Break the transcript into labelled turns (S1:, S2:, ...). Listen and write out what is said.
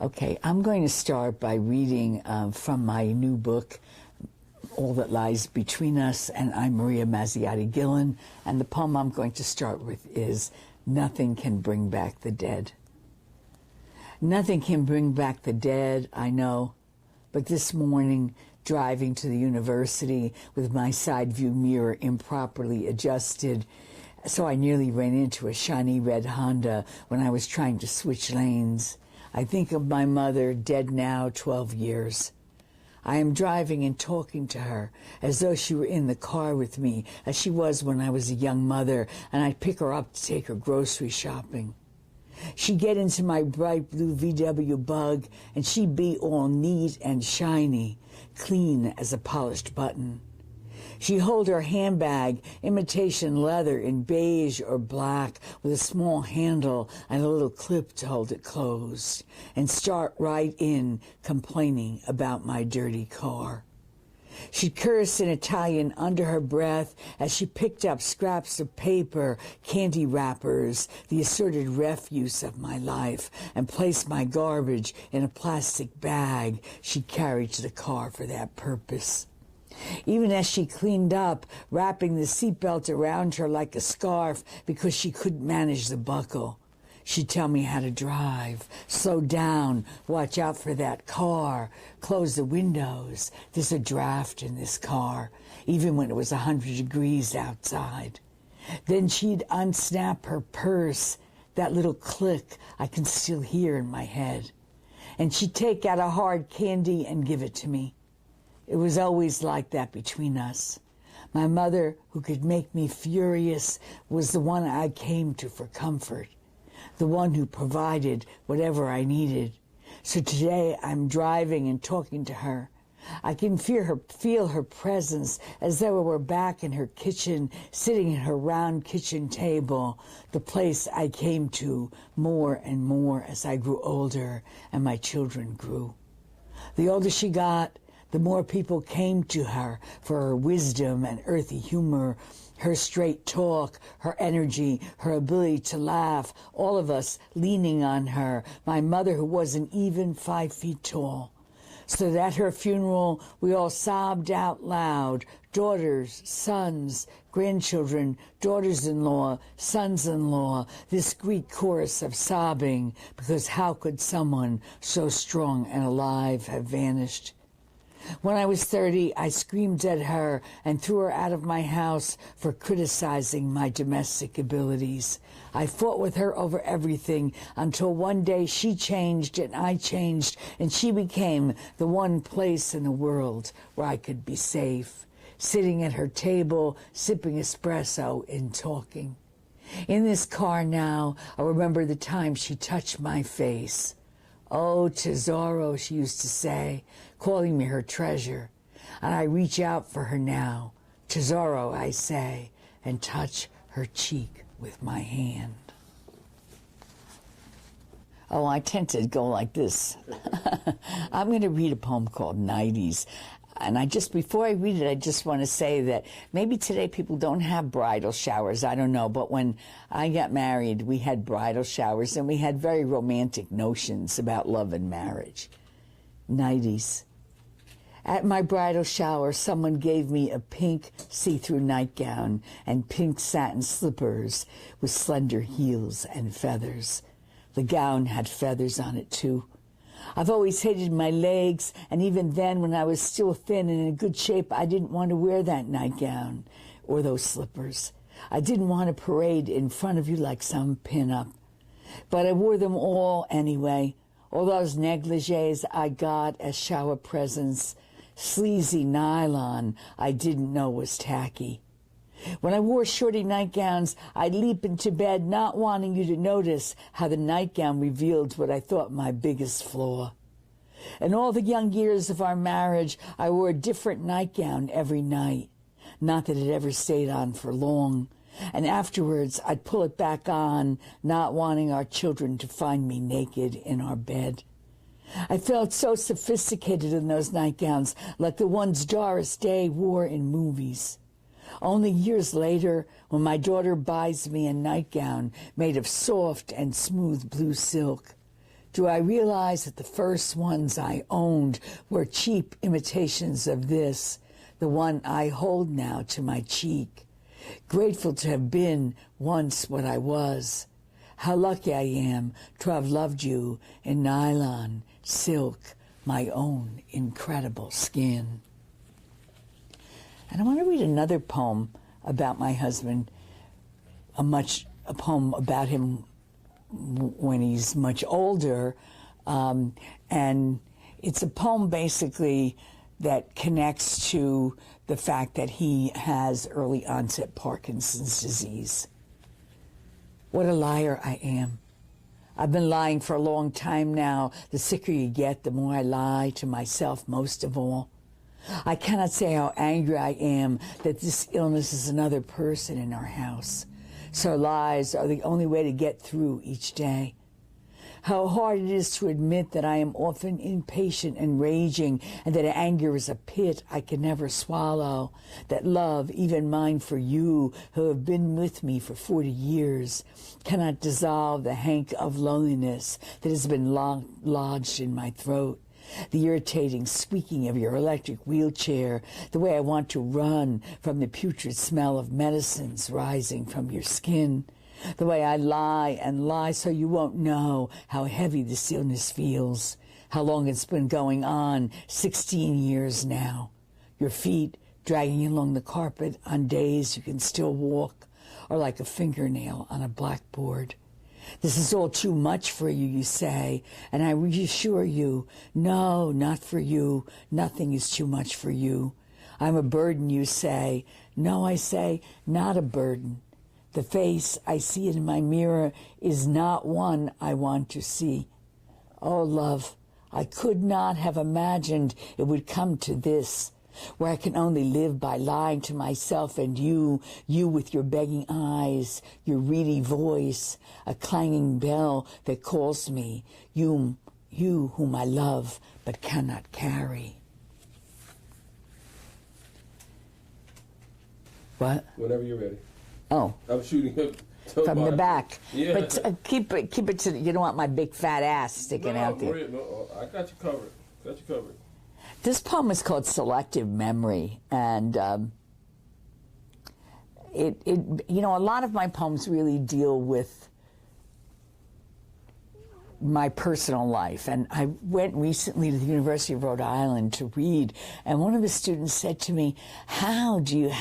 S1: Okay, I'm going to start by reading from my new book, All That Lies Between Us, and I'm Maria Mazziotti Gillan, and the poem I'm going to start with is Nothing Can Bring Back the Dead. Nothing can bring back the dead, I know, but this morning, driving to the university with my side view mirror improperly adjusted, so I nearly ran into a shiny red Honda when I was trying to switch lanes. I think of my mother, dead now 12 years. I am driving and talking to her as though she were in the car with me, as she was when I was a young mother, and I'd pick her up to take her grocery shopping. She'd get into my bright blue VW Bug, and she'd be all neat and shiny, clean as a polished button. She'd hold her handbag, imitation leather in beige or black, with a small handle and a little clip to hold it closed, and start right in complaining about my dirty car. She'd curse in Italian under her breath as she picked up scraps of paper, candy wrappers, the assorted refuse of my life, and placed my garbage in a plastic bag she'd carried to the car for that purpose. Even as she cleaned up, wrapping the seatbelt around her like a scarf because she couldn't manage the buckle, she'd tell me how to drive, slow down, watch out for that car, close the windows, there's a draft in this car, even when it was 100 degrees outside. Then she'd unsnap her purse, that little click I can still hear in my head, and she'd take out a hard candy and give it to me. It was always like that between us. My mother, who could make me furious, was the one I came to for comfort, the one who provided whatever I needed. So today I'm driving and talking to her. I can feel her presence as though we were back in her kitchen, sitting at her round kitchen table, the place I came to more and more as I grew older and my children grew. The older she got, the more people came to her for her wisdom and earthy humor, her straight talk, her energy, her ability to laugh, all of us leaning on her, my mother who wasn't even 5 feet tall. So that at her funeral, we all sobbed out loud, daughters, sons, grandchildren, daughters-in-law, sons-in-law, this Greek chorus of sobbing, because how could someone so strong and alive have vanished? When I was 30, I screamed at her and threw her out of my house for criticizing my domestic abilities. I fought with her over everything until one day she changed and I changed, and she became the one place in the world where I could be safe, sitting at her table, sipping espresso and talking. In this car now, I remember the time she touched my face. Oh, tesoro, she used to say, calling me her treasure. And I reach out for her now. Tesoro, I say, and touch her cheek with my hand. Oh, I tend to go like this. I'm going to read a poem called 90s. And before I read it, I just want to say that maybe today people don't have bridal showers. I don't know. But when I got married, we had bridal showers and we had very romantic notions about love and marriage. 90s. At my bridal shower, someone gave me a pink see-through nightgown and pink satin slippers with slender heels and feathers. The gown had feathers on it, too. I've always hated my legs, and even then, when I was still thin and in good shape, I didn't want to wear that nightgown or those slippers. I didn't want to parade in front of you like some pin-up. But I wore them all anyway. All those negligees I got as shower presents, sleazy nylon I didn't know was tacky. When I wore shorty nightgowns, I'd leap into bed not wanting you to notice how the nightgown revealed what I thought my biggest flaw. In all the young years of our marriage, I wore a different nightgown every night. Not that it ever stayed on for long. And afterwards, I'd pull it back on, not wanting our children to find me naked in our bed. I felt so sophisticated in those nightgowns, like the ones Doris Day wore in movies. Only years later, when my daughter buys me a nightgown made of soft and smooth blue silk, Do I realize that the first ones I owned were cheap imitations of this, the one I hold now to my cheek? Grateful to have been once what I was. How lucky I am to have loved you in nylon, silk, my own incredible skin. And I want to read another poem about my husband, a poem about him when he's much older, and it's a poem basically that connects to the fact that he has early onset Parkinson's disease. What a liar I am. I've been lying for a long time now. The sicker you get, the more I lie to myself most of all. I cannot say how angry I am that this illness is another person in our house. So lies are the only way to get through each day. How hard it is to admit that I am often impatient and raging, and that anger is a pit I can never swallow, that love, even mine for you, who have been with me for 40 years, cannot dissolve the hank of loneliness that has been lodged in my throat. The irritating squeaking of your electric wheelchair, the way I want to run from the putrid smell of medicines rising from your skin, the way I lie and lie so you won't know how heavy this illness feels, how long it's been going on, 16 years now. Your feet dragging along the carpet on days you can still walk, or like a fingernail on a blackboard. This is all too much for you, you say, and I reassure you, no, not for you. Nothing is too much for you. I'm a burden, you say. No, I say, not a burden. The face I see in my mirror is not one I want to see. Oh, love, I could not have imagined it would come to this, where I can only live by lying to myself and you with your begging eyes, your reedy voice, a clanging bell that calls me, you whom I love but cannot carry. What?
S2: Whenever you're ready.
S1: Oh.
S2: I'm shooting him.
S1: From the back.
S2: Yeah.
S1: But keep it to, you don't want my big fat ass sticking out there.
S2: No, I got you covered. Got you covered.
S1: This poem is called Selective Memory, and you know, a lot of my poems really deal with my personal life. And I went recently to the University of Rhode Island to read, and one of the students said to me, how do you